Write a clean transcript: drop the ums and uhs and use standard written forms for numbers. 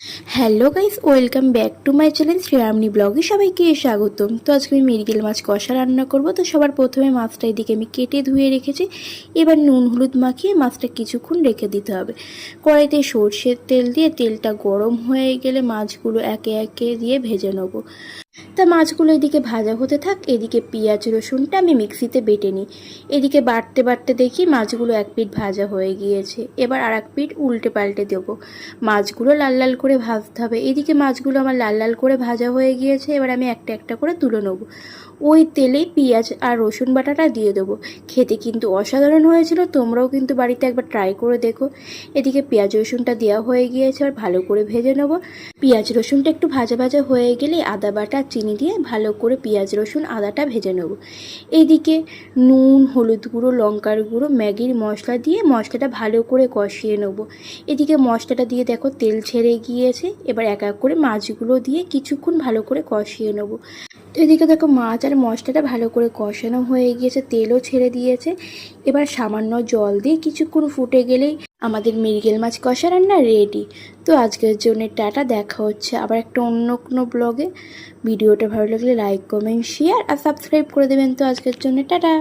Hello guys, welcome back to my channel Shreyamoni ব্লগে সবাইকে স্বাগতম। তো আজকে আমি মৃগেল মাছ কষা রান্না করব। তো সবার প্রথমে মাছটা এদিকে আমি কেটে ধুয়ে রেখেছি। এবার নুন হলুদ মাখিয়ে মাছটা কিছুক্ষণ রেখে দিতে হবে। কড়াইতে সর্ষের তেল দিয়ে তেলটা গরম হয়ে গেলে মাছগুলো একে একে দিয়ে ভেজে নেব। তা মাছগুলো এদিকে ভাজা হতে থাক, এদিকে পেঁয়াজ রসুনটা আমি মিক্সিতে বেটে নিই। এদিকে বাটতে বাটতে দেখি মাছগুলো এক পিঠ ভাজা হয়ে গিয়েছে। এবার আর এক পিঠ উল্টে পাল্টে দেবো। মাছগুলো লাল লাল করে ভাজতে হবে। এদিকে মাছগুলো আমার লাল লাল করে ভাজা হয়ে গিয়েছে। এবার আমি একটা একটা করে তুলে নেবো। ওই তেলেই পেঁয়াজ আর রসুন বাটাটা দিয়ে দেবো। খেতে কিন্তু অসাধারণ হয়েছিল, তোমরাও কিন্তু বাড়িতে একবার ট্রাই করে দেখো। এদিকে পেঁয়াজ রসুনটা দেওয়া হয়ে গিয়েছে, আর ভালো করে ভেজে নেবো। পেঁয়াজ রসুনটা একটু ভাজা ভাজা হয়ে গেলে আদা বাটা চিনি দিয়ে ভালো করে পেঁয়াজ রসুন আদাটা ভেজে নেব। এইদিকে নুন হলুদ গুঁড়ো লঙ্কার গুঁড়ো ম্যাগির মশলা দিয়ে মশলাটা ভালো করে কষিয়ে নেব। এদিকে মশলাটা দিয়ে দেখো তেল ছেড়ে গিয়েছে। এবার এক এক করে মাছগুলো দিয়ে কিছুক্ষণ ভালো করে কষিয়ে নেব। তো এদিকে দেখো মাছ আর মশলাটা ভালো করে কষানো হয়ে গিয়েছে, তেলও ছেড়ে দিয়েছে। এবার সামান্য জল দিয়ে কিছুক্ষণ ফুটে গেলেই আমাদের মৃগেল মাছ কষা রান্না রেডি। তো আজকের জন্য টাটা, দেখা হচ্ছে আবার একটা অন্য কোনো ব্লগে। ভিডিওটা ভালো লাগলে লাইক কমেন্ট শেয়ার আর সাবস্ক্রাইব করে দেবেন। তো আজকের জন্য টাটা।